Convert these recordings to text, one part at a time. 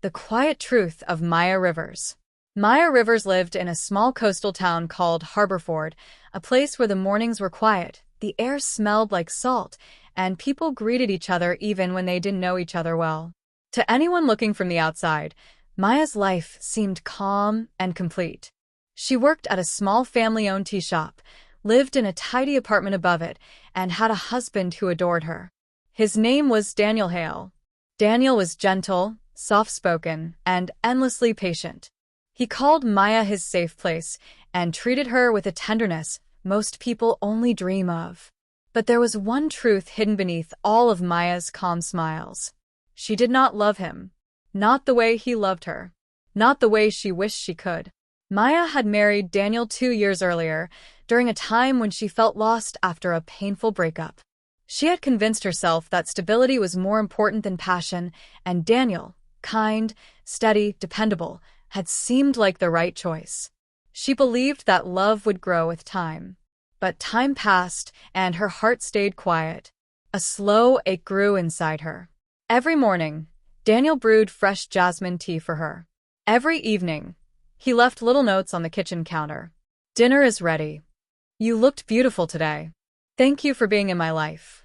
The quiet truth of Maya Rivers. Maya Rivers lived in a small coastal town called Harborford, a place where the mornings were quiet, the air smelled like salt, and people greeted each other even when they didn't know each other well. To anyone looking from the outside, Maya's life seemed calm and complete. She worked at a small family-owned tea shop, lived in a tidy apartment above it, and had a husband who adored her. His name was Daniel Hale. Daniel was gentle, soft-spoken, and endlessly patient. He called Maya his safe place and treated her with a tenderness most people only dream of. But there was one truth hidden beneath all of Maya's calm smiles. She did not love him. Not the way he loved her. Not the way she wished she could. Maya had married Daniel 2 years earlier, during a time when she felt lost after a painful breakup. She had convinced herself that stability was more important than passion, and Daniel, kind, steady, dependable, had seemed like the right choice. She believed that love would grow with time. But time passed, and her heart stayed quiet. A slow ache grew inside her. Every morning, Daniel brewed fresh jasmine tea for her. Every evening, he left little notes on the kitchen counter. "Dinner is ready. You looked beautiful today. Thank you for being in my life."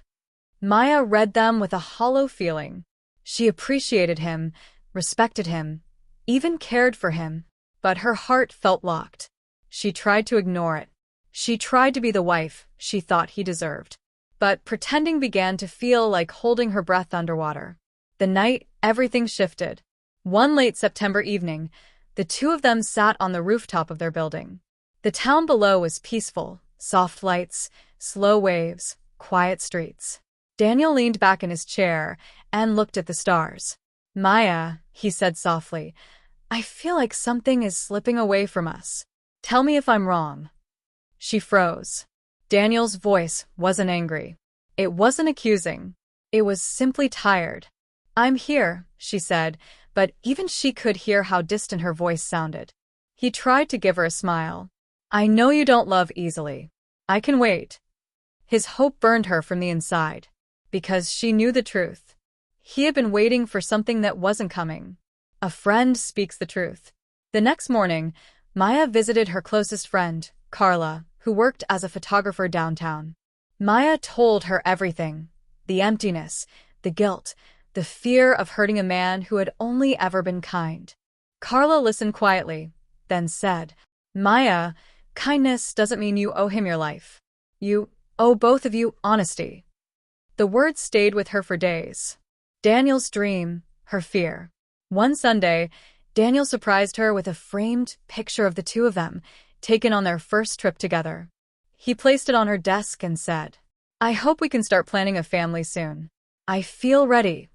Maya read them with a hollow feeling. She appreciated him, respected him, even cared for him, but her heart felt locked. She tried to ignore it. She tried to be the wife she thought he deserved. But pretending began to feel like holding her breath underwater. The night, everything shifted. One late September evening, the two of them sat on the rooftop of their building. The town below was peaceful, soft lights, slow waves, quiet streets. Daniel leaned back in his chair and looked at the stars. "Maya," he said softly, "I feel like something is slipping away from us. Tell me if I'm wrong." She froze. Daniel's voice wasn't angry. It wasn't accusing. It was simply tired. "I'm here," she said, but even she could hear how distant her voice sounded. He tried to give her a smile. "I know you don't love easily. I can wait." His hope burned her from the inside, because she knew the truth. He had been waiting for something that wasn't coming. A friend speaks the truth. The next morning, Maya visited her closest friend, Carla, who worked as a photographer downtown. Maya told her everything: the emptiness, the guilt, the fear of hurting a man who had only ever been kind. Carla listened quietly, then said, "Maya, kindness doesn't mean you owe him your life. You owe both of you honesty." The words stayed with her for days. Daniel's dream, her fear. One Sunday, Daniel surprised her with a framed picture of the two of them, taken on their first trip together. He placed it on her desk and said, "I hope we can start planning a family soon. I feel ready."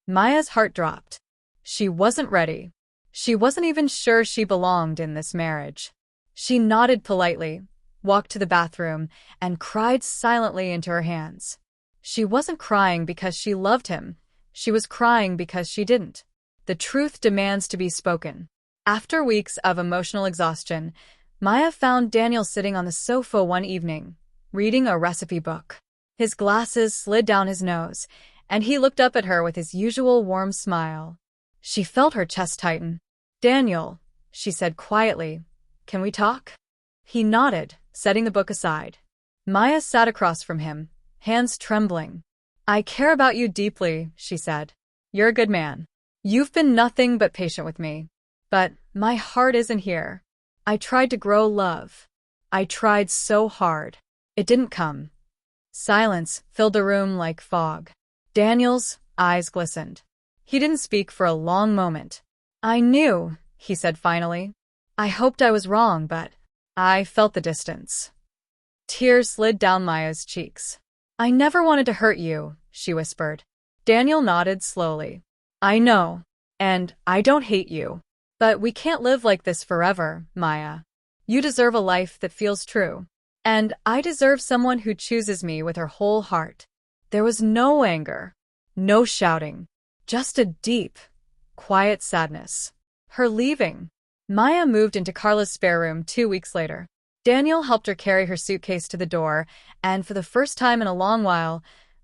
Maya's heart dropped. She wasn't ready. She wasn't even sure she belonged in this marriage. She nodded politely, walked to the bathroom, and cried silently into her hands. She wasn't crying because she loved him. She was crying because she didn't. The truth demands to be spoken. After weeks of emotional exhaustion, Maya found Daniel sitting on the sofa one evening, reading a recipe book. His glasses slid down his nose, and he looked up at her with his usual warm smile. She felt her chest tighten. "Daniel," she said quietly, "can we talk?" He nodded, setting the book aside. Maya sat across from him, hands trembling. "I care about you deeply," she said. "You're a good man. You've been nothing but patient with me. But my heart isn't here. I tried to grow love. I tried so hard. It didn't come." Silence filled the room like fog. Daniel's eyes glistened. He didn't speak for a long moment. "I knew," he said finally. "I hoped I was wrong, but I felt the distance." Tears slid down Maya's cheeks. "I never wanted to hurt you," she whispered. Daniel nodded slowly. "I know, and I don't hate you. But we can't live like this forever, Maya. You deserve a life that feels true. And I deserve someone who chooses me with her whole heart." There was no anger, no shouting, just a deep, quiet sadness. Her leaving. Maya moved into Carla's spare room 2 weeks later. Daniel helped her carry her suitcase to the door, and for the first time in a long while,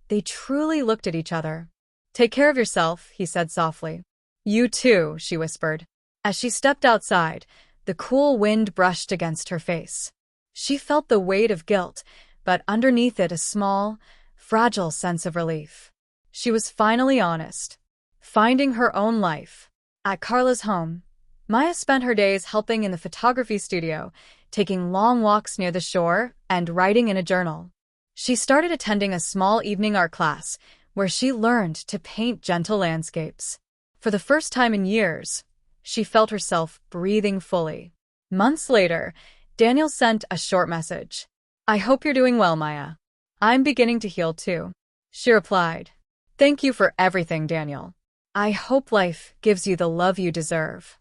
they truly looked at each other. "Take care of yourself," he said softly. You too, she whispered. As she stepped outside, the cool wind brushed against her face. She felt the weight of guilt, but underneath it a small, fragile sense of relief. She was finally honest, finding her own life. At Carla's home, Maya spent her days helping in the photography studio, taking long walks near the shore, and writing in a journal. She started attending a small evening art class, where she learned to paint gentle landscapes. For the first time in years, she felt herself breathing fully. Months later, Daniel sent a short message. I hope you're doing well, Maya. I'm beginning to heal too. She replied, Thank you for everything, Daniel. I hope life gives you the love you deserve.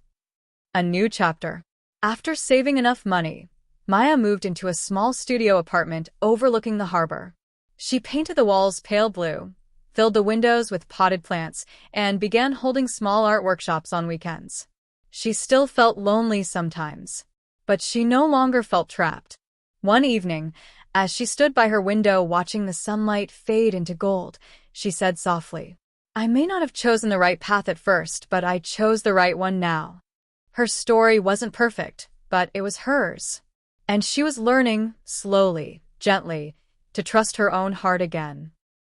A new chapter. After saving enough money, Maya moved into a small studio apartment overlooking the harbor. She painted the walls pale blue, filled the windows with potted plants, and began holding small art workshops on weekends. She still felt lonely sometimes, but she no longer felt trapped. One evening, as she stood by her window watching the sunlight fade into gold, she said softly, I may not have chosen the right path at first, but I chose the right one now. Her story wasn't perfect, but it was hers. And she was learning, slowly, gently, to trust her own heart again.